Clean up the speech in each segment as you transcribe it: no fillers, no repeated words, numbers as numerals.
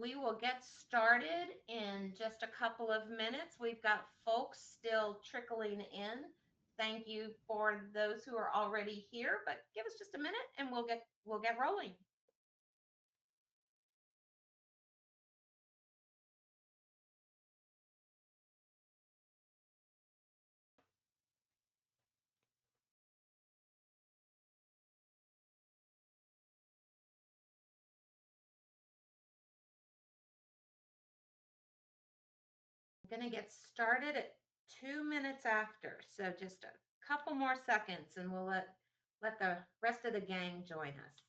We will get started in just a couple of minutes. We've got folks still trickling in. Thank you for those who are already here, but give us just a minute and we'll get rolling. I'm going to get started at 2 minutes after, so just a couple more seconds and we'll let the rest of the gang join us.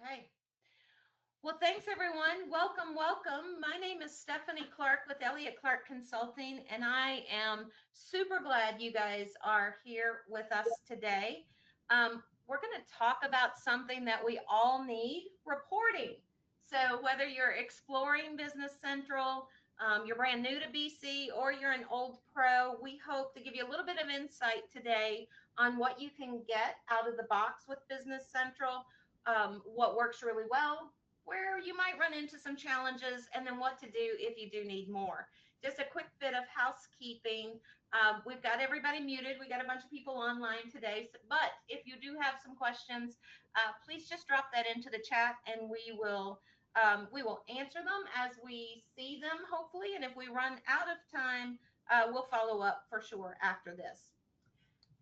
Okay. Well, thanks everyone. Welcome, welcome. My name is Stephanie Clark with Elliott Clark Consulting, and I am super glad you guys are here with us today. We're going to talk about something that we all need, reporting. So, whether you're exploring Business Central, you're brand new to BC, or you're an old pro, we hope to give you a little bit of insight today on what you can get out of the box with Business Central, what works really well, where you might run into some challenges, and then what to do if you do need more. Just a quick bit of housekeeping. We've got everybody muted. We got a bunch of people online today, but if you do have some questions, please just drop that into the chat, and we will answer them as we see them, hopefully. And if we run out of time, we'll follow up for sure after this.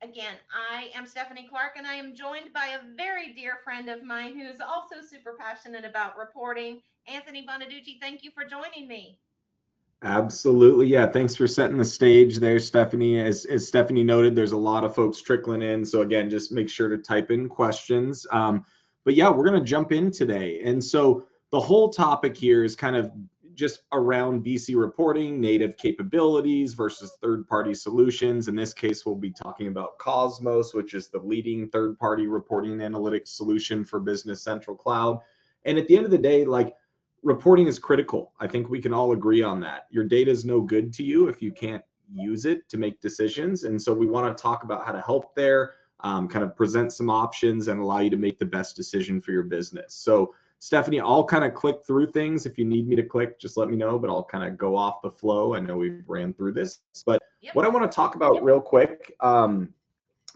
Again, I am Stephanie Clark, and I am joined by a very dear friend of mine who's also super passionate about reporting. Anthony Bonaducci, thank you for joining me. Absolutely. Yeah. Thanks for setting the stage there, Stephanie. As Stephanie noted, there's a lot of folks trickling in. So again, just make sure to type in questions. But yeah, we're going to jump in today. And so the whole topic here is kind of just around BC reporting, native capabilities versus third-party solutions. In this case, we'll be talking about Cosmos, which is the leading third-party reporting and analytics solution for Business Central Cloud. And at the end of the day, like, reporting is critical. I think we can all agree on that. Your data is no good to you if you can't use it to make decisions. And so we want to talk about how to help there, kind of present some options and allow you to make the best decision for your business. So Stephanie, I'll kind of click through things. If you need me to click, just let me know, but I'll kind of go off the flow. I know we've ran through this, but Yep. what I want to talk about real quick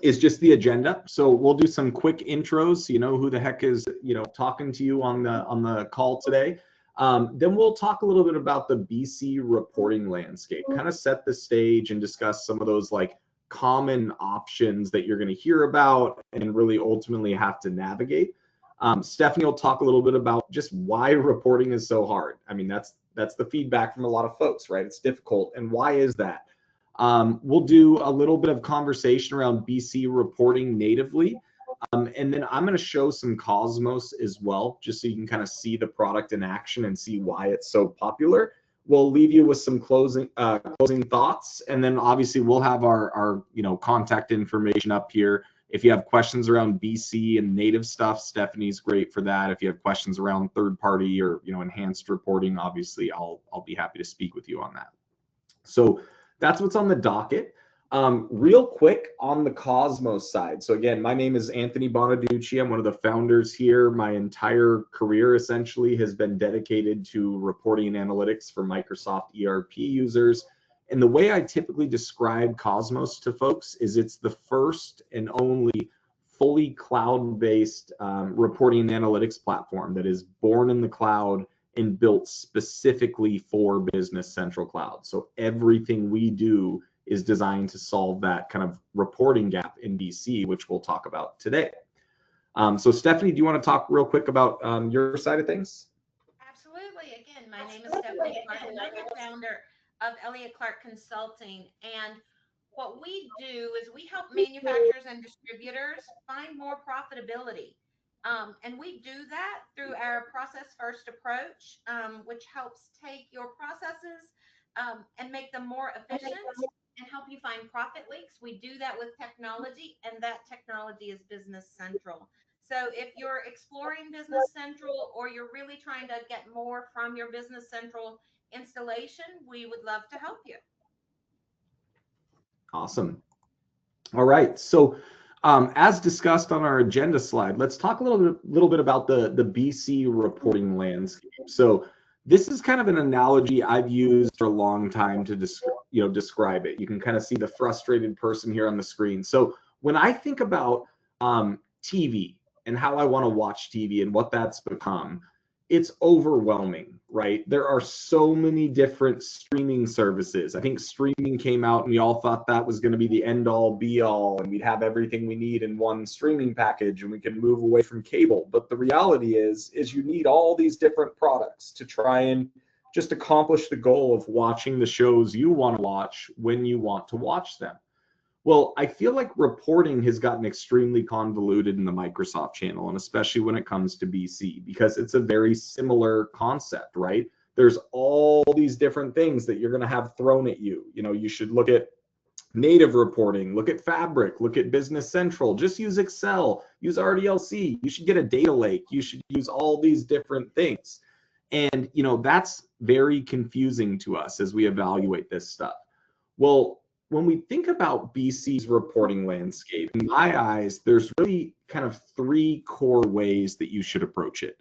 is just the agenda. So we'll do some quick intros so you know who the heck is, talking to you on the call today. Then we'll talk a little bit about the BC reporting landscape, kind of set the stage and discuss some of those like common options that you're going to hear about and really ultimately have to navigate. Stephanie will talk a little bit about just why reporting is so hard. I mean, that's the feedback from a lot of folks, right? It's difficult. And why is that? We'll do a little bit of conversation around BC reporting natively. And then I'm going to show some Cosmos as well, just so you can kind of see the product in action and see why it's so popular. We'll leave you with some closing thoughts, and then obviously we'll have our contact information up here. If you have questions around BC and native stuff, Stephanie's great for that. If you have questions around third party or enhanced reporting, obviously I'll be happy to speak with you on that. So that's what's on the docket. Real quick on the Cosmos side. So again, my name is Anthony Bonaducci. I'm one of the founders here. My entire career essentially has been dedicated to reporting and analytics for Microsoft ERP users. And the way I typically describe Cosmos to folks is it's the first and only fully cloud-based reporting and analytics platform that is born in the cloud and built specifically for Business Central Cloud. So everything we do is designed to solve that kind of reporting gap in BC, which we'll talk about today. So Stephanie, do you want to talk real quick about your side of things? Absolutely. Again, my name is Stephanie Clark, and I'm the founder of Elliott Clark Consulting. And what we do is we help manufacturers and distributors find more profitability. And we do that through our process first approach, which helps take your processes and make them more efficient and help you find profit leaks. We do that with technology, and that technology is Business Central. So if you're exploring Business Central or you're really trying to get more from your Business Central installation, we would love to help you. Awesome. All right. So, as discussed on our agenda slide, let's talk a little bit about the BC reporting landscape. So, this is kind of an analogy I've used for a long time to describe it. You can kind of see the frustrated person here on the screen. So, when I think about TV and how I want to watch TV and what that's become, it's overwhelming, right? There are so many different streaming services. I think streaming came out and we all thought that was going to be the end all be all and we'd have everything we need in one streaming package and we can move away from cable. But the reality is you need all these different products to try and just accomplish the goal of watching the shows you want to watch when you want to watch them. Well, I feel like reporting has gotten extremely convoluted in the Microsoft channel, and especially when it comes to BC, because it's a very similar concept, right? There's all these different things that you're going to have thrown at you. You know, you should look at native reporting, look at Fabric, look at Business Central, just use Excel, use RDLC. You should get a data lake. You should use all these different things. And, that's very confusing to us as we evaluate this stuff. Well, when we think about BC's reporting landscape, in my eyes, there's really kind of three core ways that you should approach it.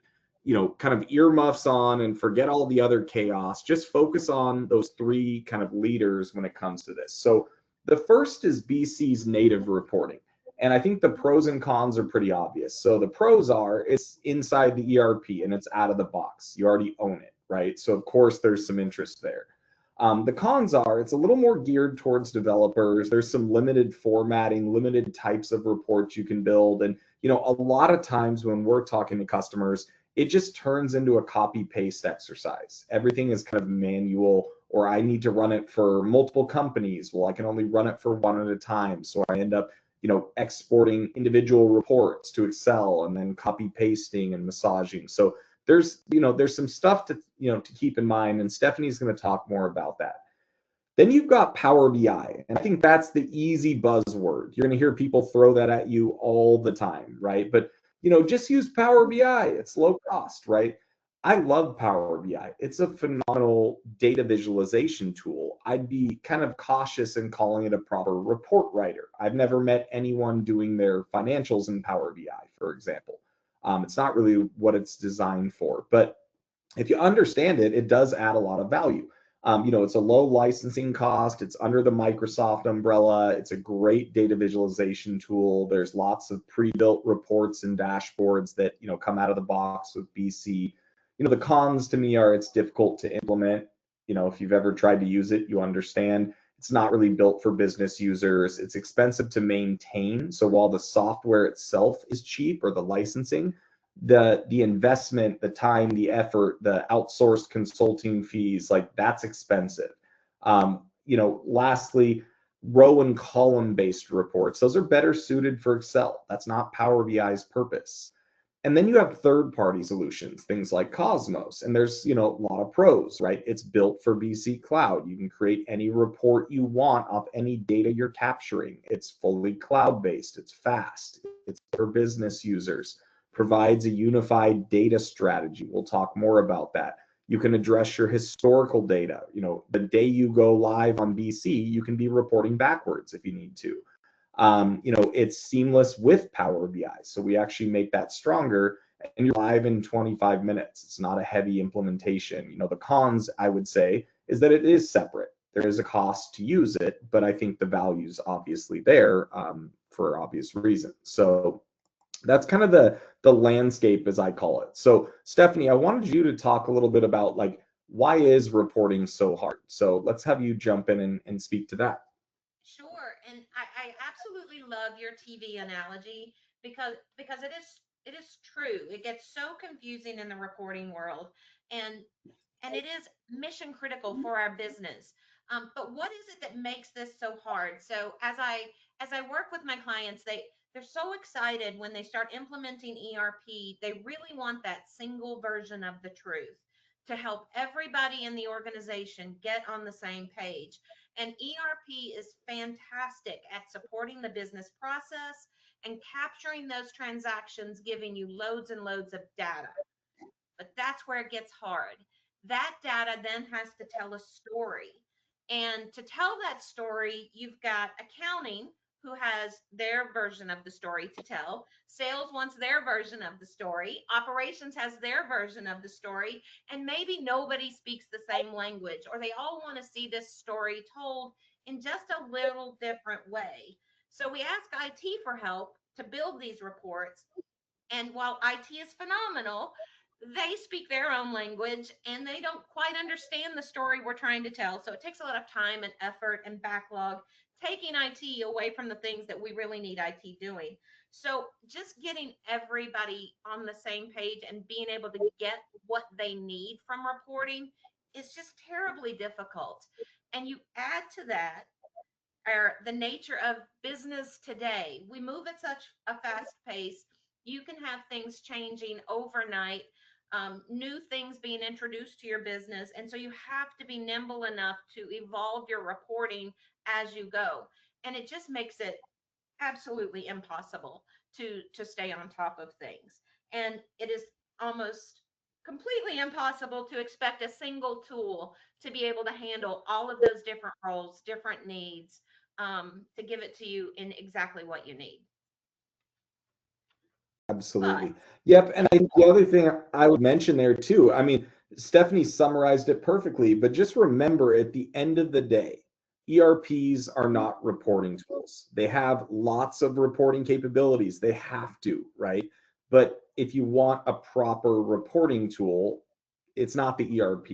Kind of earmuffs on and forget all the other chaos. Just focus on those three kind of leaders when it comes to this. So the first is BC's native reporting. And I think the pros and cons are pretty obvious. So the pros are it's inside the ERP and it's out of the box. You already own it, right? So of course there's some interest there. The cons are it's a little more geared towards developers. There's some limited formatting, limited types of reports you can build. And, a lot of times when we're talking to customers, it just turns into a copy paste exercise. Everything is kind of manual, or I need to run it for multiple companies. Well, I can only run it for one at a time. So I end up, exporting individual reports to Excel and then copy pasting and massaging. So there's some stuff to keep in mind, and Stephanie's going to talk more about that. Then you've got Power BI, and I think that's the easy buzzword. You're going to hear people throw that at you all the time, right? But just use Power BI. It's low cost, right? I love Power BI. It's a phenomenal data visualization tool. I'd be kind of cautious in calling it a proper report writer. I've never met anyone doing their financials in Power BI, for example. It's not really what it's designed for, but if you understand it, it does add a lot of value. It's a low licensing cost. It's under the Microsoft umbrella. It's a great data visualization tool. There's lots of pre-built reports and dashboards that, come out of the box with BC. The cons to me are it's difficult to implement. If you've ever tried to use it, you understand it's not really built for business users. It's expensive to maintain. So while the software itself is cheap, or the licensing, the investment, the time, the effort, the outsourced consulting fees, like that's expensive. Lastly, row and column based reports. Those are better suited for Excel. That's not Power BI's purpose. And then you have third-party solutions, things like Cosmos, and there's a lot of pros, right? It's built for BC Cloud. You can create any report you want off any data you're capturing. It's fully cloud-based. It's fast. It's for business users. Provides a unified data strategy. We'll talk more about that. You can address your historical data. The day you go live on BC, you can be reporting backwards if you need to. It's seamless with Power BI. So we actually make that stronger, and you're live in 25 minutes. It's not a heavy implementation. The cons, I would say, is that it is separate. There is a cost to use it, but I think the value's obviously there for obvious reasons. So that's kind of the landscape, as I call it. So Stephanie, I wanted you to talk a little bit about why is reporting so hard? So let's have you jump in and speak to that. Sure, and I absolutely love your TV analogy because it is true. It gets so confusing in the reporting world, and and it is mission critical for our business. But what is it that makes this so hard? So as I work with my clients, they're so excited when they start implementing ERP. They really want that single version of the truth to help everybody in the organization get on the same page. And ERP is fantastic at supporting the business process and capturing those transactions, giving you loads and loads of data. But that's where it gets hard. That data then has to tell a story. And to tell that story, you've got accounting, who has their version of the story to tell. Sales wants their version of the story. Operations has their version of the story. And maybe nobody speaks the same language, or they all want to see this story told in just a little different way. So we ask IT for help to build these reports. And while IT is phenomenal, they speak their own language and they don't quite understand the story we're trying to tell. So it takes a lot of time and effort and backlog, taking IT away from the things that we really need IT doing. So just getting everybody on the same page and being able to get what they need from reporting is just terribly difficult. And you add to that the nature of business today. We move at such a fast pace. You can have things changing overnight, new things being introduced to your business. And so you have to be nimble enough to evolve your reporting as you go. And it just makes it absolutely impossible to stay on top of things. And it is almost completely impossible to expect a single tool to be able to handle all of those different roles, different needs, to give it to you in exactly what you need. But Absolutely. Yep. And I think the other thing I would mention there too, I mean, Stephanie summarized it perfectly, but just remember at the end of the day, ERPs are not reporting tools. They have lots of reporting capabilities. They have to, right? But if you want a proper reporting tool, it's not the ERP.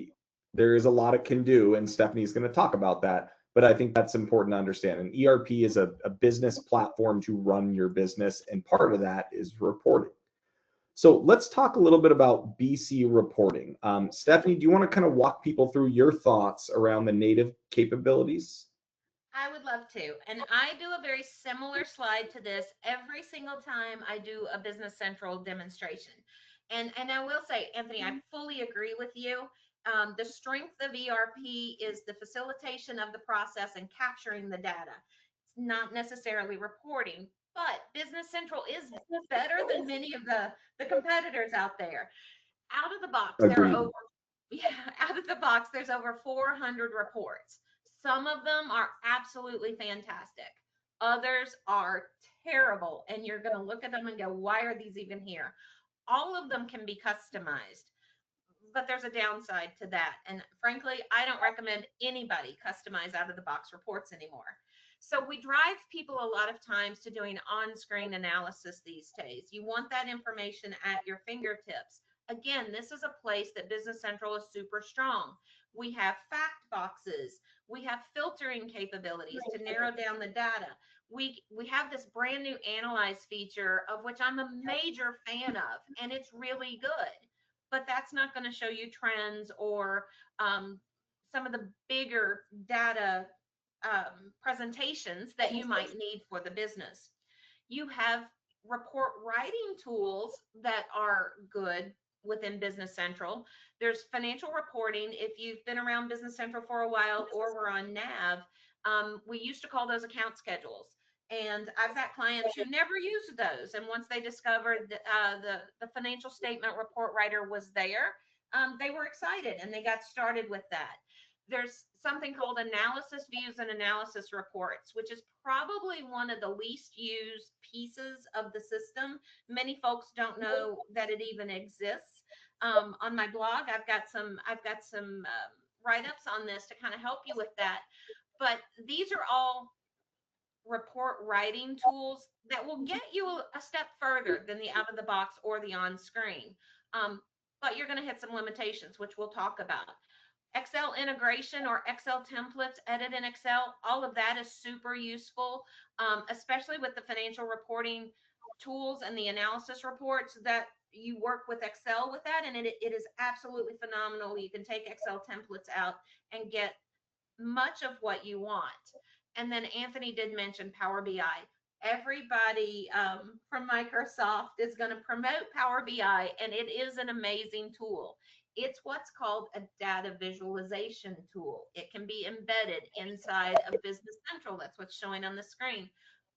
There is a lot it can do, and Stephanie's going to talk about that. But I think that's important to understand. An ERP is a business platform to run your business, and part of that is reporting. So let's talk a little bit about BC reporting. Stephanie, do you want to kind of walk people through your thoughts around the native capabilities? I would love to. And I do a very similar slide to this every single time I do a Business Central demonstration. And I will say, Anthony, I fully agree with you. The strength of ERP is the facilitation of the process and capturing the data. It's not necessarily reporting, but Business Central is better than many of the competitors out there. Out of the box, there are Agreed. over yeah, out of the box, there's over 400 reports. Some of them are absolutely fantastic. Others are terrible, and you're going to look at them and go, "Why are these even here?" All of them can be customized, but there's a downside to that. And frankly, I don't recommend anybody customize out of the box reports anymore. So we drive people a lot of times to doing on-screen analysis these days. You want that information at your fingertips. Again, this is a place that Business Central is super strong. We have fact boxes. We have filtering capabilities to narrow down the data. We have this brand new analyze feature of which I'm a major fan of, and it's really good, but that's not going to show you trends or some of the bigger data presentations that you might need for the business. You have report writing tools that are good within Business Central. There's financial reporting. If you've been around Business Central for a while or we're on NAV, we used to call those account schedules. And I've got clients who never used those. And once they discovered that the financial statement report writer was there, they were excited and they got started with that. There's something called analysis views and analysis reports, which is probably one of the least used pieces of the system. Many folks don't know that it even exists. On my blog, I've got some write-ups on this to kind of help you with that. But these are all report writing tools that will get you a step further than the out of the box or the on screen. But you're going to hit some limitations, which we'll talk about. Excel integration or Excel templates, edit in Excel, all of that is super useful, especially with the financial reporting tools and the analysis reports that you work with Excel with that. And it is absolutely phenomenal. You can take Excel templates out and get much of what you want. And then Anthony did mention Power BI. Everybody from Microsoft is going to promote Power BI, and it is an amazing tool. It's what's called a data visualization tool. It can be embedded inside of Business Central. That's what's showing on the screen.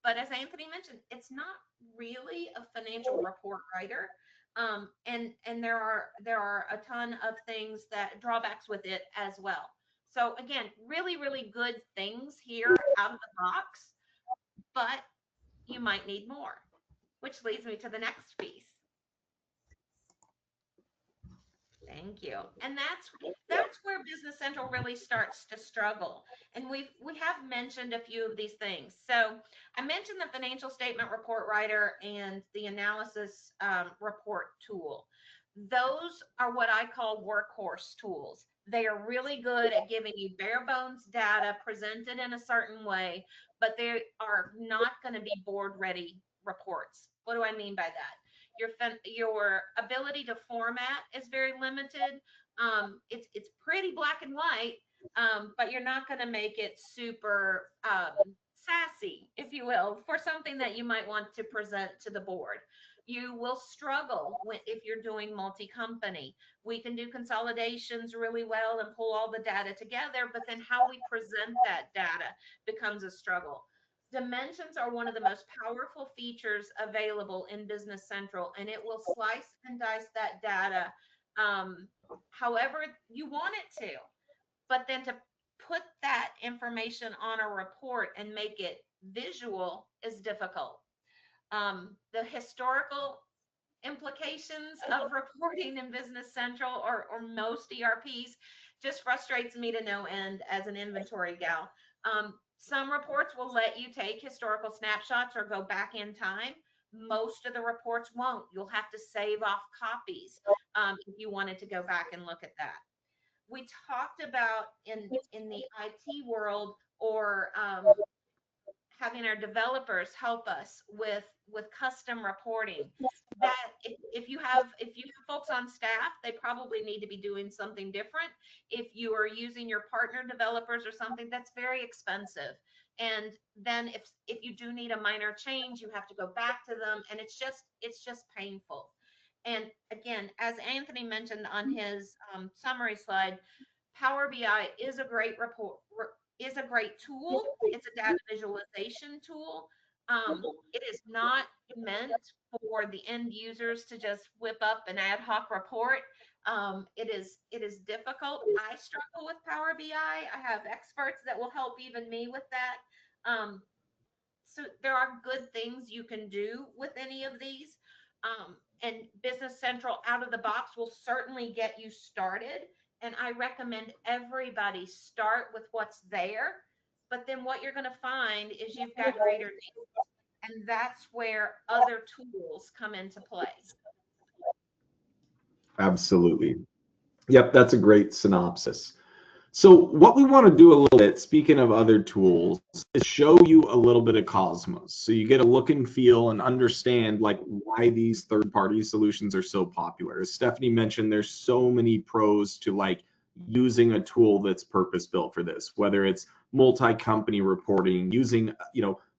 But as Anthony mentioned, it's not really a financial report writer. And there are a ton of things that drawbacks with it as well. So again, really, really good things here out of the box, but you might need more, which leads me to the next piece. Thank you. And that's where Business Central really starts to struggle. And we have mentioned a few of these things. So I mentioned the financial statement report writer and the analysis report tool. Those are what I call workhorse tools. They are really good at giving you bare bones data presented in a certain way, but they are not going to be board ready reports. What do I mean by that? Your ability to format is very limited. It's pretty black and white, but you're not going to make it super sassy, if you will, for something that you might want to present to the board. You will struggle if you're doing multi-company. We can do consolidations really well and pull all the data together, but then how we present that data becomes a struggle. Dimensions are one of the most powerful features available in Business Central, and it will slice and dice that data however you want it to. But then to put that information on a report and make it visual is difficult. The historical implications of reporting in Business Central or most ERPs just frustrates me to no end as an inventory gal. Some reports will let you take historical snapshots or go back in time. Most of the reports won't. You'll have to save off copies if you wanted to go back and look at that. We talked about in the IT world or having our developers help us with custom reporting. That if you have folks on staff, they probably need to be doing something different. If you are using your partner developers or something, that's very expensive. And then if you do need a minor change, you have to go back to them, and it's just painful. And again, as Anthony mentioned on his summary slide, Power BI is a great is a great tool. It's a data visualization tool. It is not meant for the end users to just whip up an ad hoc report. It is difficult. I struggle with Power BI. I have experts that will help even me with that. So there are good things you can do with any of these. And Business Central out of the box will certainly get you started. And I recommend everybody start with what's there. But then what you're going to find is you've got greater needs. And that's where other tools come into play. Absolutely. Yep, that's a great synopsis. So what we want to do a little bit, speaking of other tools, is show you a little bit of Cosmos. So you get a look and feel and understand like why these third-party solutions are so popular. As Stephanie mentioned, there's so many pros to like using a tool that's purpose-built for this, whether it's multi-company reporting, using,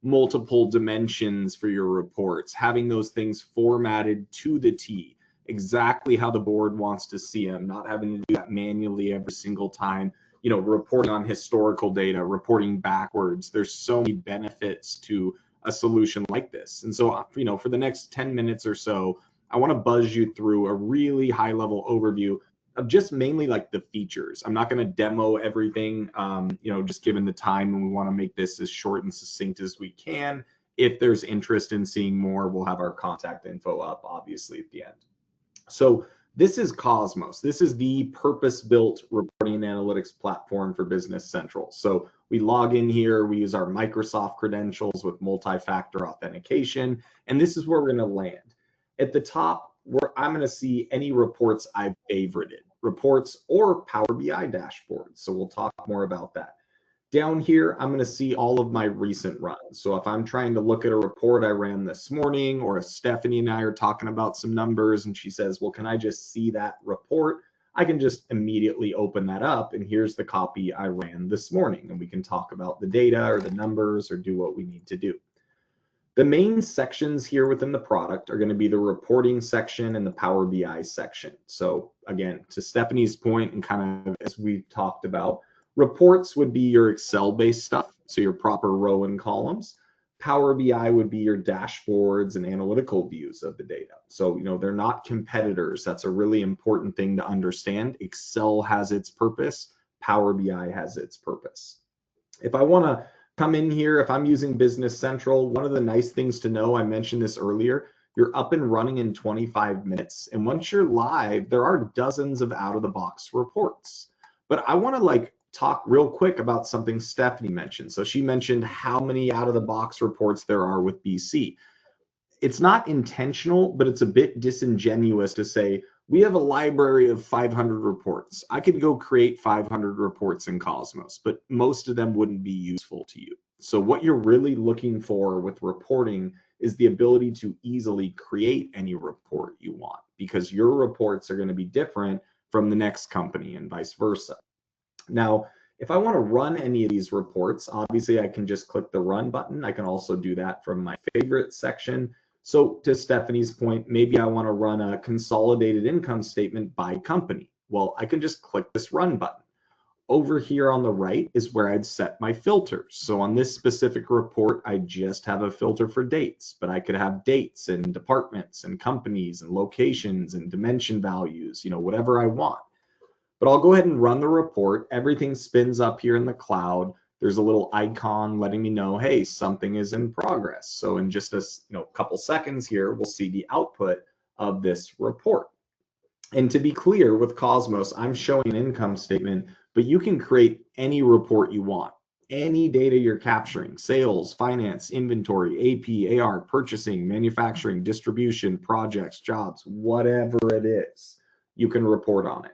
multiple dimensions for your reports, having those things formatted to the T, exactly how the board wants to see them, not having to do that manually every single time, reporting on historical data, reporting backwards. There's so many benefits to a solution like this. And so, for the next 10 minutes or so, I want to buzz you through a really high level overview of just mainly like the features. I'm not going to demo everything, just given the time, and we want to make this as short and succinct as we can. If there's interest in seeing more, we'll have our contact info up, obviously, at the end. So this is Cosmos. This is the purpose-built reporting and analytics platform for Business Central. So we log in here, we use our Microsoft credentials with multi-factor authentication, and this is where we're going to land. At the top, I'm going to see any reports I've favorited, reports or Power BI dashboards. So we'll talk more about that. Down here, I'm going to see all of my recent runs. So if I'm trying to look at a report I ran this morning, or if Stephanie and I are talking about some numbers and she says, well, can I just see that report? I can just immediately open that up and here's the copy I ran this morning, and we can talk about the data or the numbers or do what we need to do. The main sections here within the product are going to be the reporting section and the Power BI section. So again, to Stephanie's point, and kind of as we've talked about, reports would be your Excel-based stuff, so your proper row and columns. Power BI would be your dashboards and analytical views of the data. So, they're not competitors. That's a really important thing to understand. Excel has its purpose. Power BI has its purpose. If I want to come in here, if I'm using Business Central, one of the nice things to know, I mentioned this earlier, you're up and running in 25 minutes. And once you're live, there are dozens of out-of-the-box reports. But I want to talk real quick about something Stephanie mentioned. So she mentioned how many out-of-the-box reports there are with BC. It's not intentional, but it's a bit disingenuous to say, we have a library of 500 reports. I could go create 500 reports in Cosmos, but most of them wouldn't be useful to you. So what you're really looking for with reporting is the ability to easily create any report you want, because your reports are going to be different from the next company and vice versa. Now, if I want to run any of these reports, obviously I can just click the run button. I can also do that from my favorite section. So to Stephanie's point, maybe I want to run a consolidated income statement by company. Well, I can just click this run button. Over here on the right is where I'd set my filters. So on this specific report, I just have a filter for dates, but I could have dates and departments and companies and locations and dimension values, whatever I want. But I'll go ahead and run the report. Everything spins up here in the cloud. There's a little icon letting me know, hey, something is in progress. So in just a couple seconds here, we'll see the output of this report. And to be clear, with Cosmos, I'm showing an income statement, but you can create any report you want. Any data you're capturing, sales, finance, inventory, AP, AR, purchasing, manufacturing, distribution, projects, jobs, whatever it is, you can report on it.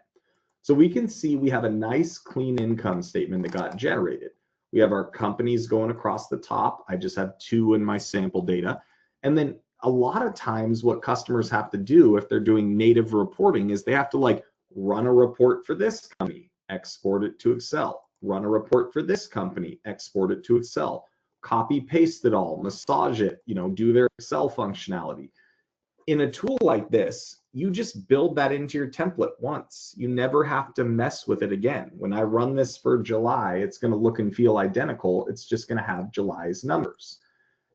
So we can see we have a nice clean income statement that got generated. We have our companies going across the top. I just have 2 in my sample data. And then a lot of times what customers have to do if they're doing native reporting is they have to run a report for this company, export it to Excel, run a report for this company, export it to Excel, copy paste it all, massage it, do their Excel functionality. In a tool like this, you just build that into your template once. You never have to mess with it again. When I run this for July, it's going to look and feel identical. It's just going to have July's numbers.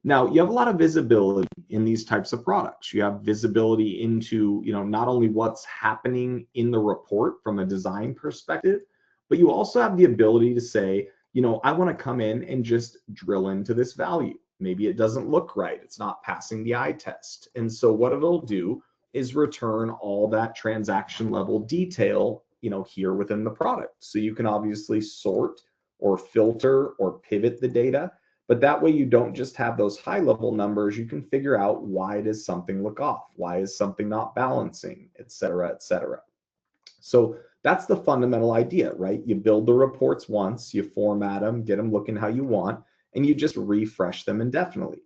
Now, you have a lot of visibility in these types of products. You have visibility into, not only what's happening in the report from a design perspective, but you also have the ability to say, I want to come in and just drill into this value. Maybe it doesn't look right. It's not passing the eye test. And so what it'll do is return all that transaction level detail, here within the product. So you can obviously sort or filter or pivot the data, but that way you don't just have those high level numbers. You can figure out why does something look off? Why is something not balancing, et cetera, et cetera. So that's the fundamental idea, right? You build the reports once, you format them, get them looking how you want, and you just refresh them indefinitely.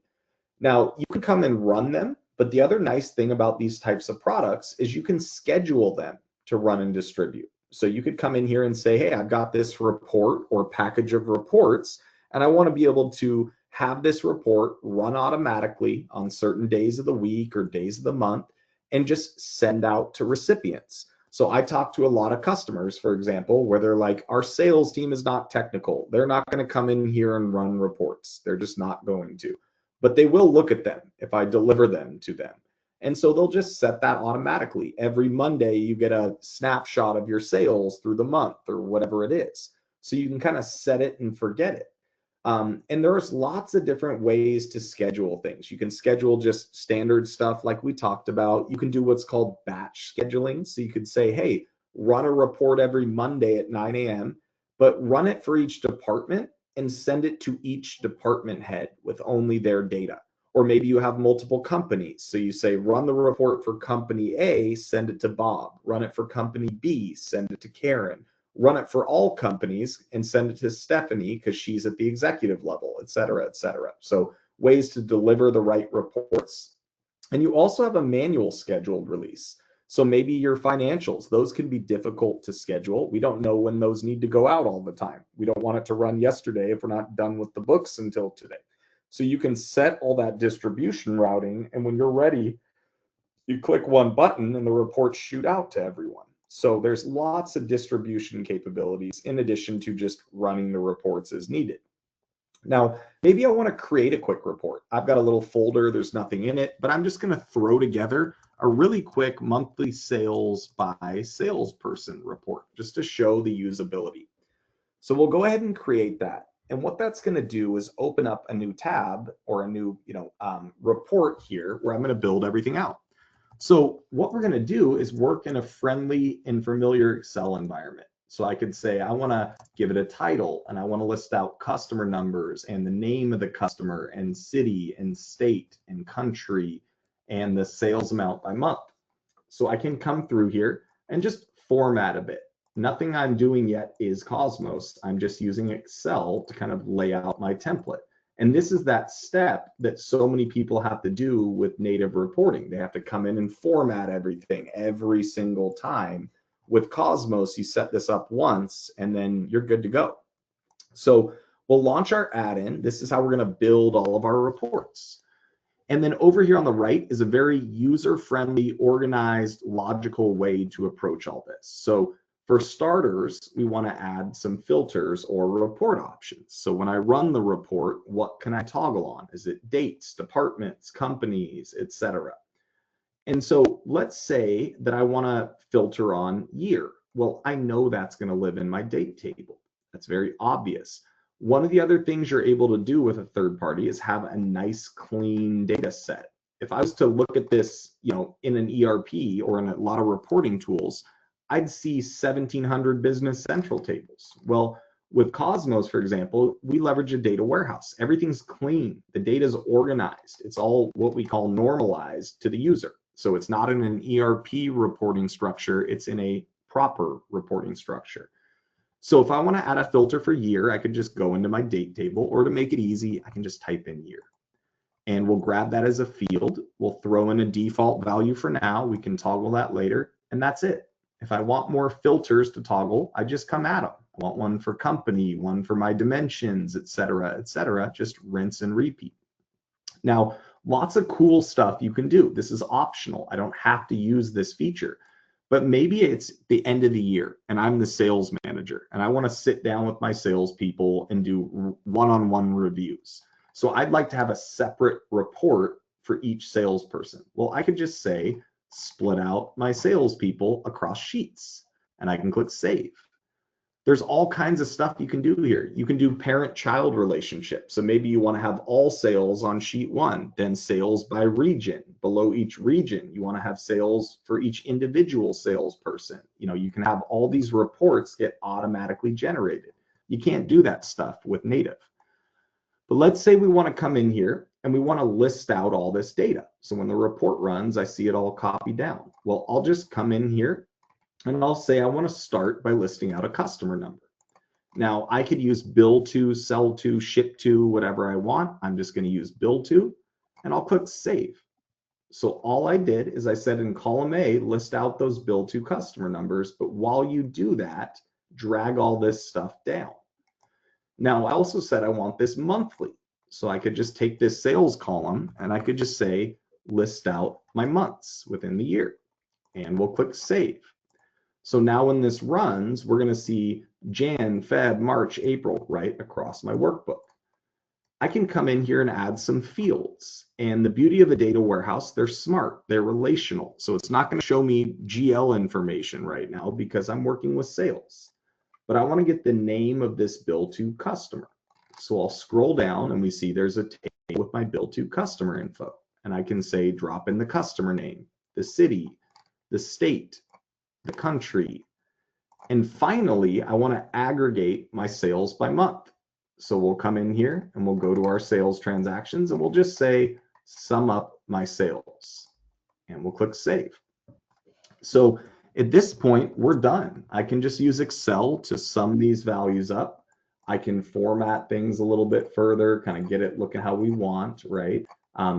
Now, you can come and run them, but the other nice thing about these types of products is you can schedule them to run and distribute. So you could come in here and say, hey, I've got this report or package of reports, and I want to be able to have this report run automatically on certain days of the week or days of the month and just send out to recipients. So I talk to a lot of customers, for example, where they're like, our sales team is not technical. They're not going to come in here and run reports. They're just not going to. But they will look at them if I deliver them to them. And so they'll just set that automatically. Every Monday, you get a snapshot of your sales through the month or whatever it is. So you can kind of set it and forget it. And there's lots of different ways to schedule things. You can schedule just standard stuff like we talked about. You can do what's called batch scheduling. So you could say, hey, run a report every Monday at 9 a.m., but run it for each department and send it to each department head with only their data. Or maybe you have multiple companies. So you say, run the report for company A, send it to Bob. Run it for company B, send it to Karen. Run it for all companies and send it to Stephanie because she's at the executive level, et cetera, et cetera. So ways to deliver the right reports. And you also have a manual scheduled release. So maybe your financials, those can be difficult to schedule. We don't know when those need to go out all the time. We don't want it to run yesterday if we're not done with the books until today. So you can set all that distribution routing, and when you're ready, you click one button and the reports shoot out to everyone. So there's lots of distribution capabilities in addition to just running the reports as needed. Now, maybe I want to create a quick report. I've got a little folder, there's nothing in it, but I'm just going to throw together a really quick monthly sales by salesperson report just to show the usability. So we'll go ahead and create that. And what that's going to do is open up a new tab or a new report here where I'm going to build everything out. So what we're going to do is work in a friendly and familiar Excel environment. So I could say I want to give it a title, and I want to list out customer numbers and the name of the customer and city and state and country and the sales amount by month. So I can come through here and just format a bit. Nothing I'm doing yet is Cosmos. I'm just using Excel to kind of lay out my template. And this is that step that so many people have to do with native reporting. They have to come in and format everything every single time. With Cosmos, you set this up once and then you're good to go. So we'll launch our add-in. This is how we're going to build all of our reports. And then over here on the right is a very user-friendly, organized, logical way to approach all this. So for starters, we want to add some filters or report options. So when I run the report, what can I toggle on? Is it dates, departments, companies, etc.? And so let's say that I want to filter on year. Well, I know that's going to live in my date table. That's very obvious. One of the other things you're able to do with a third party is have a nice clean data set. If I was to look at this, in an ERP or in a lot of reporting tools, I'd see 1,700 Business Central tables. Well, with Cosmos, for example, we leverage a data warehouse. Everything's clean. The data is organized. It's all what we call normalized to the user. So it's not in an ERP reporting structure. It's in a proper reporting structure. So if I want to add a filter for year, I could just go into my date table, or to make it easy, I can just type in year. And we'll grab that as a field. We'll throw in a default value for now. We can toggle that later, and that's it. If I want more filters to toggle, I just come at them. I want one for company, one for my dimensions, etc., etc. Just rinse and repeat. Now, lots of cool stuff you can do. This is optional. I don't have to use this feature. But maybe it's the end of the year and I'm the sales manager and I want to sit down with my salespeople and do one-on-one reviews. So I'd like to have a separate report for each salesperson. Well, I could just say, split out my salespeople across sheets, and I can click save. There's all kinds of stuff you can do here. You can do parent-child relationship. So maybe you want to have all sales on sheet 1, then sales by region. Below each region, you want to have sales for each individual salesperson. You can have all these reports get automatically generated. You can't do that stuff with native. But let's say we want to come in here and we want to list out all this data. So when the report runs, I see it all copied down. Well, I'll just come in here and I'll say I want to start by listing out a customer number. Now I could use bill to, sell to, ship to, whatever I want. I'm just going to use bill to, and I'll click save. So all I did is I said in column A, list out those bill to customer numbers, but while you do that, drag all this stuff down. Now I also said I want this monthly. So I could just take this sales column and I could just say, list out my months within the year, and we'll click save. So now when this runs, we're going to see Jan, Feb, March, April, right across my workbook. I can come in here and add some fields. And the beauty of a data warehouse, they're smart, they're relational. So it's not going to show me GL information right now because I'm working with sales. But I want to get the name of this bill to customer. So I'll scroll down and we see there's a table with my bill to customer info. And I can say drop in the customer name, the city, the state, the country. And finally, I want to aggregate my sales by month. So we'll come in here and we'll go to our sales transactions and we'll just say sum up my sales, and we'll click save. So at this point, we're done. I can just use Excel to sum these values up. I can format things a little bit further, kind of get it looking how we want, right?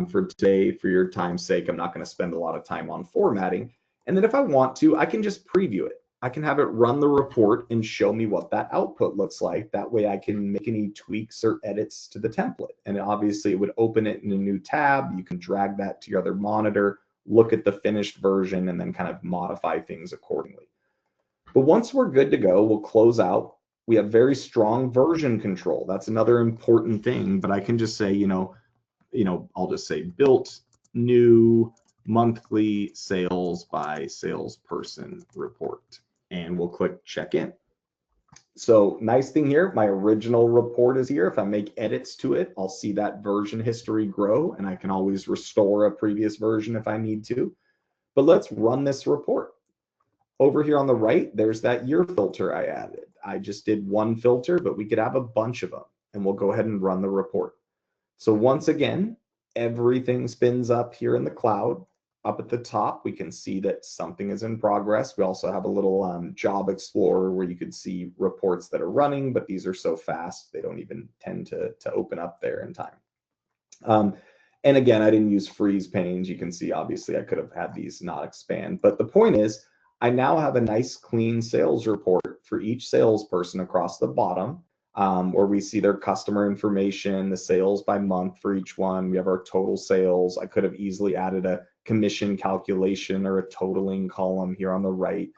For today, for your time's sake, I'm not going to spend a lot of time on formatting. And then if I want to, I can just preview it. I can have it run the report and show me what that output looks like. That way I can make any tweaks or edits to the template. And obviously it would open it in a new tab. You can drag that to your other monitor, look at the finished version, and then kind of modify things accordingly. But once we're good to go, we'll close out. We have very strong version control. That's another important thing, but I can just say, I'll just say built new monthly sales by salesperson report, and we'll click check in. So nice thing here, my original report is here. If I make edits to it, I'll see that version history grow, and I can always restore a previous version if I need to. But let's run this report. Over here on the right, there's that year filter I added. I just did one filter, but we could have a bunch of them, and we'll go ahead and run the report. So once again, everything spins up here in the cloud. Up at the top, we can see that something is in progress. We also have a little job explorer where you can see reports that are running, but these are so fast, they don't even tend to open up there in time. And again, I didn't use freeze panes. You can see, obviously, I could have had these not expand. But the point is, I now have a nice clean sales report for each salesperson across the bottom, where we see their customer information, the sales by month for each one. We have our total sales. I could have easily added a commission calculation or a totaling column here on the right.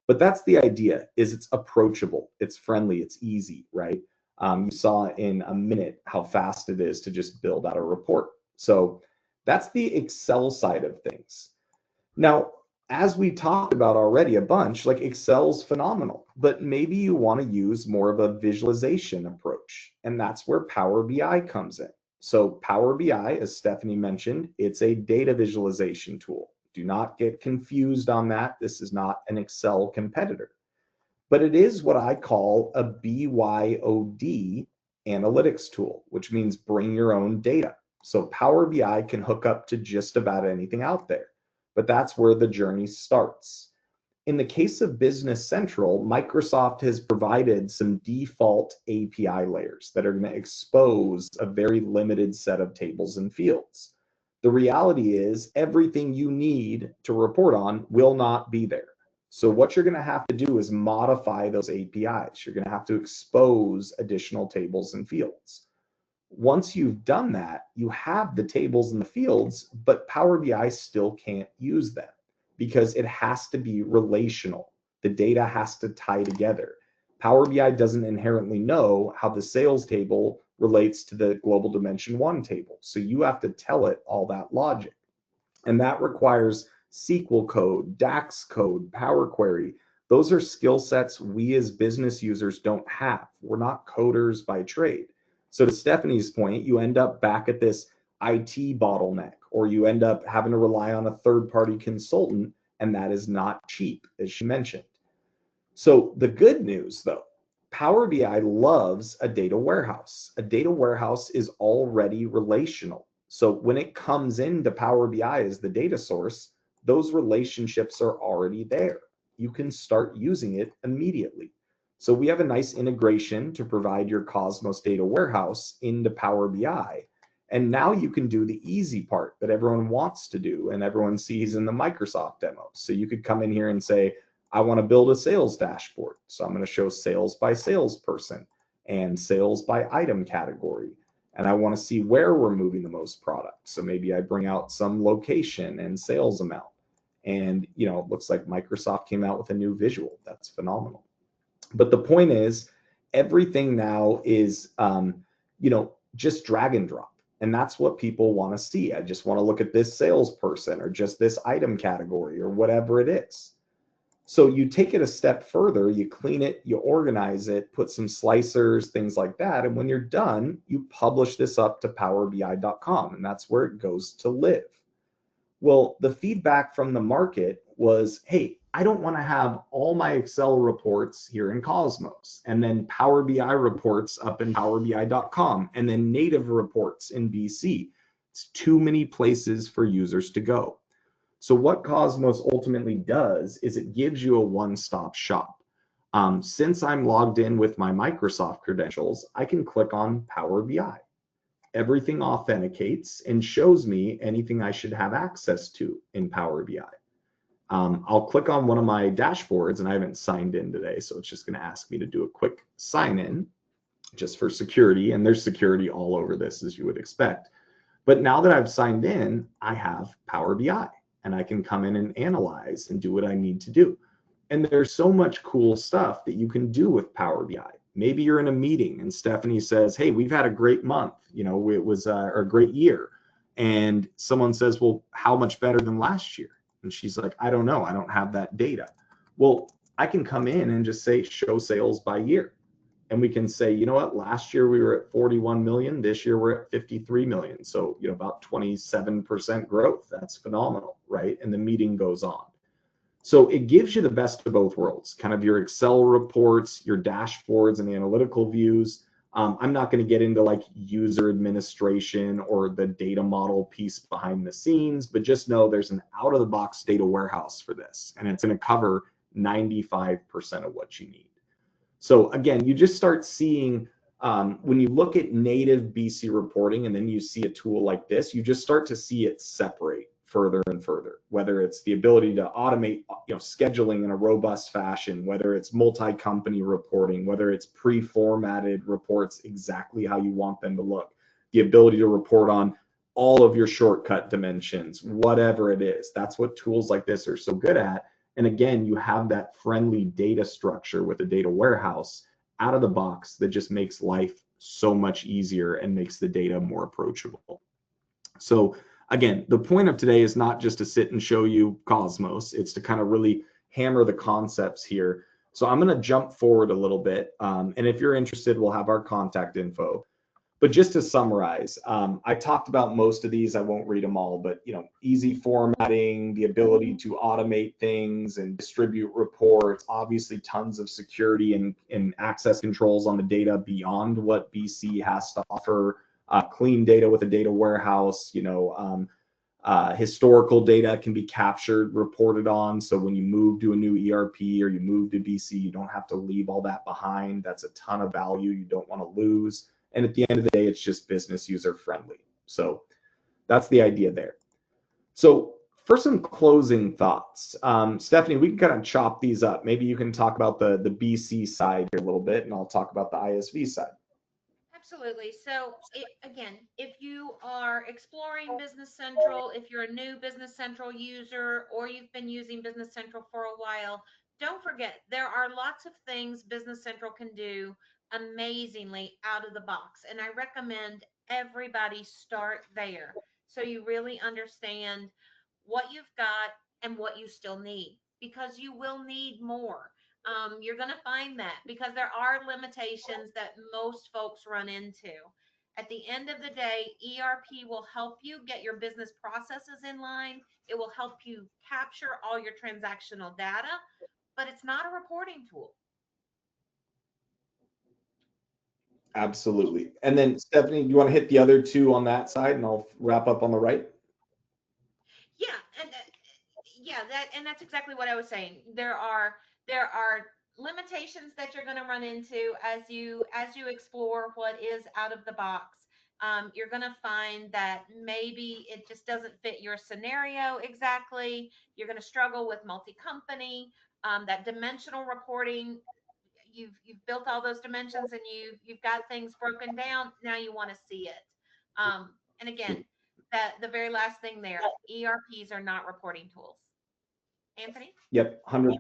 But that's the idea, is it's approachable, it's friendly, it's easy, right? You saw in a minute how fast it is to just build out a report. So that's the Excel side of things. Now, as we talked about already a bunch, like Excel's phenomenal, but maybe you want to use more of a visualization approach, and that's where Power BI comes in. So Power BI, as Stephanie mentioned, it's a data visualization tool. Do not get confused on that. This is not an Excel competitor, but it is what I call a BYOD analytics tool, which means bring your own data. So Power BI can hook up to just about anything out there, but that's where the journey starts. In the case of Business Central, Microsoft has provided some default API layers that are going to expose a very limited set of tables and fields. The reality is everything you need to report on will not be there. So what you're going to have to do is modify those APIs. You're going to have to expose additional tables and fields. Once you've done that, you have the tables and the fields, but Power BI still can't use them because it has to be relational. The data has to tie together. Power BI doesn't inherently know how the sales table relates to the Global Dimension 1 table. So you have to tell it all that logic. And that requires SQL code, DAX code, Power Query. Those are skill sets we as business users don't have. We're not coders by trade. So to Stephanie's point, you end up back at this IT bottleneck, or you end up having to rely on a third-party consultant, and that is not cheap, as she mentioned. So the good news, though, Power BI loves a data warehouse. A data warehouse is already relational. So when it comes into Power BI as the data source, those relationships are already there. You can start using it immediately. So we have a nice integration to provide your Cosmos data warehouse into Power BI. And now you can do the easy part that everyone wants to do and everyone sees in the Microsoft demo. So you could come in here and say, I want to build a sales dashboard. So I'm going to show sales by salesperson and sales by item category. And I want to see where we're moving the most product. So maybe I bring out some location and sales amount. And, it looks like Microsoft came out with a new visual. That's phenomenal. But the point is, everything now is, just drag and drop. And that's what people want to see. I just want to look at this salesperson or just this item category or whatever it is. So you take it a step further, you clean it, you organize it, put some slicers, things like that. And when you're done, you publish this up to powerbi.com, and that's where it goes to live. Well, the feedback from the market was, hey, I don't want to have all my Excel reports here in Cosmos and then Power BI reports up in powerbi.com and then native reports in BC. It's too many places for users to go. So what Cosmos ultimately does is it gives you a one-stop shop. Since I'm logged in with my Microsoft credentials, I can click on Power BI. Everything authenticates and shows me anything I should have access to in Power BI. I'll click on one of my dashboards, and I haven't signed in today, so it's just going to ask me to do a quick sign in just for security, and there's security all over this, as you would expect. But now that I've signed in, I have Power BI, and I can come in and analyze and do what I need to do. And there's so much cool stuff that you can do with Power BI. Maybe you're in a meeting and Stephanie says, hey, we've had a great month, you know, it was a great year. And someone says, well, how much better than last year? And she's like, I don't know, I don't have that data. Well, I can come in and just say, show sales by year. And we can say, you know what, last year we were at 41 million, this year we're at 53 million. So, you know, about 27% growth. That's phenomenal, right? And the meeting goes on. So it gives you the best of both worlds, kind of your Excel reports, your dashboards and analytical views. I'm not going to get into like user administration or the data model piece behind the scenes, but just know there's an out-of-the-box data warehouse for this, and it's going to cover 95% of what you need. So again, you just start seeing, when you look at native BC reporting and then you see a tool like this, you just start to see it separate further and further, whether it's the ability to automate, you know, scheduling in a robust fashion, whether it's multi-company reporting, whether it's pre-formatted reports exactly how you want them to look, the ability to report on all of your shortcut dimensions, whatever it is. That's what tools like this are so good at. And again, you have that friendly data structure with a data warehouse out of the box that just makes life so much easier and makes the data more approachable. So again, the point of today is not just to sit and show you Cosmos, it's to kind of really hammer the concepts here. So I'm going to jump forward a little bit. And if you're interested, we'll have our contact info. But just to summarize, I talked about most of these. I won't read them all, but you know, easy formatting, the ability to automate things and distribute reports, obviously tons of security and access controls on the data beyond what BC has to offer, clean data with a data warehouse, you know, historical data can be captured, reported on. So when you move to a new ERP or you move to BC, you don't have to leave all that behind. That's a ton of value you don't want to lose. And at the end of the day, it's just business user friendly. So that's the idea there. So for some closing thoughts, Stephanie, we can kind of chop these up. Maybe you can talk about the BC side here a little bit, and I'll talk about the ISV side. Absolutely. So again, if you are exploring Business Central, if you're a new Business Central user, or you've been using Business Central for a while, don't forget there are lots of things Business Central can do amazingly out of the box. And I recommend everybody start there so you really understand what you've got and what you still need, because you will need more. You're going to find that because there are limitations that most folks run into. At the end of the day, ERP will help you get your business processes in line. It will help you capture all your transactional data, but it's not a reporting tool. Absolutely. And then Stephanie, you want to hit the other two on that side, and I'll wrap up on the right? Yeah, and that's exactly what I was saying. There are limitations that you're going to run into as you explore what is out of the box. You're going to find that maybe it just doesn't fit your scenario exactly. You're going to struggle with multi-company, that dimensional reporting. You've built all those dimensions and you've got things broken down. Now you want to see it. And again, that the very last thing there, ERPs are not reporting tools. Anthony? Yep, 100%.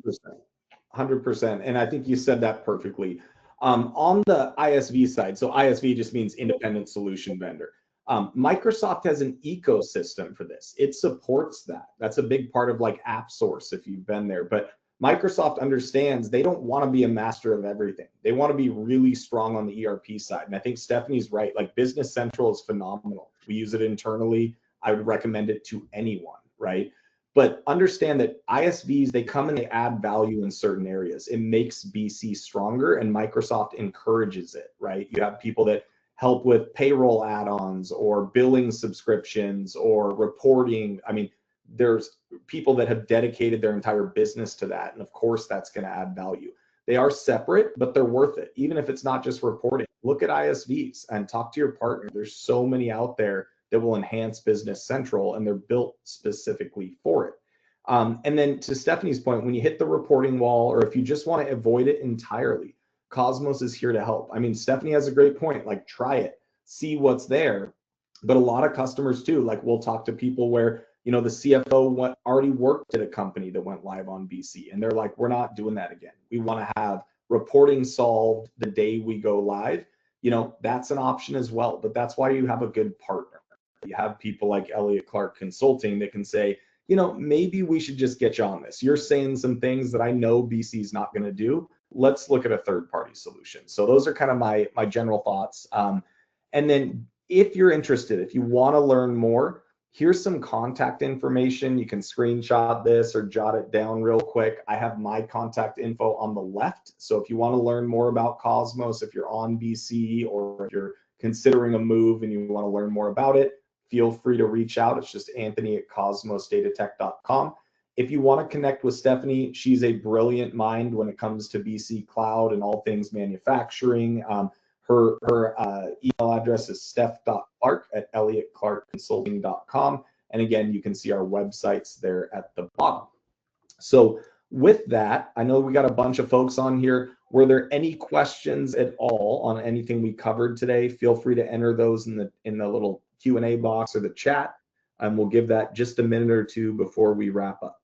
100%. And I think you said that perfectly. On the ISV side, so ISV just means independent solution vendor. Microsoft has an ecosystem for this. It supports that. That's a big part of like AppSource if you've been there. But Microsoft understands they don't want to be a master of everything. They want to be really strong on the ERP side. And I think Stephanie's right. Like Business Central is phenomenal. We use it internally. I would recommend it to anyone, right? But understand that ISVs, they come and they add value in certain areas. It makes BC stronger, and Microsoft encourages it, right? You have people that help with payroll add-ons or billing subscriptions or reporting. I mean, there's people that have dedicated their entire business to that. And of course, that's going to add value. They are separate, but they're worth it. Even if it's not just reporting, look at ISVs and talk to your partner. There's so many out there that will enhance Business Central, and they're built specifically for it. And then to Stephanie's point, when you hit the reporting wall, or if you just want to avoid it entirely, Cosmos is here to help. I mean, Stephanie has a great point, like try it, see what's there. But a lot of customers too, like we'll talk to people where, you know, the CFO already worked at a company that went live on BC, and they're like, we're not doing that again. We want to have reporting solved the day we go live. You know, that's an option as well, but that's why you have a good partner. You have people like Elliott Clark Consulting that can say, you know, maybe we should just get you on this. You're saying some things that I know BC is not going to do. Let's look at a third-party solution. So those are kind of my general thoughts. And then if you're interested, if you want to learn more, here's some contact information. You can screenshot this or jot it down real quick. I have my contact info on the left. So if you want to learn more about Cosmos, if you're on BC or if you're considering a move and you want to learn more about it, feel free to reach out. It's just Anthony@cosmosdatatech.com. If you want to connect with Stephanie, she's a brilliant mind when it comes to BC Cloud and all things manufacturing. Her email address is steph.clark@elliottclarkconsulting.com. And again, you can see our websites there at the bottom. So with that, I know we got a bunch of folks on here. Were there any questions at all on anything we covered today? Feel free to enter those in the little Q&A box or the chat, and we'll give that just a minute or two before we wrap up.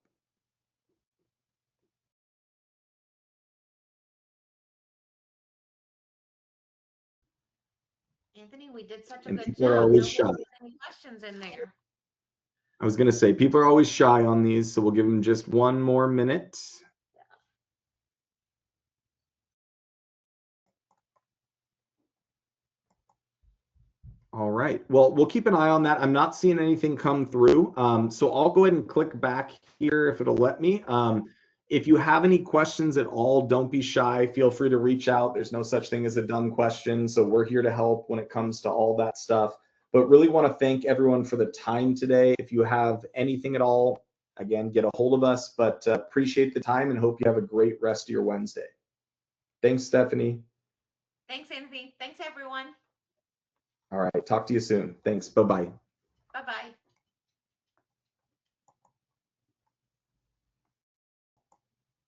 Anthony, we did such a And good people are job. always Nobody shy. put any questions in there. I was going to say, people are always shy on these, so we'll give them just one more minute. All right. Well, we'll keep an eye on that. I'm not seeing anything come through. So I'll go ahead and click back here if it'll let me. If you have any questions at all, don't be shy. Feel free to reach out. There's no such thing as a dumb question. So we're here to help when it comes to all that stuff. But really want to thank everyone for the time today. If you have anything at all, again, get a hold of us. But appreciate the time and hope you have a great rest of your Wednesday. Thanks, Stephanie. Thanks, Anthony. Thanks, everyone. All right. Talk to you soon. Thanks. Bye-bye. Bye-bye.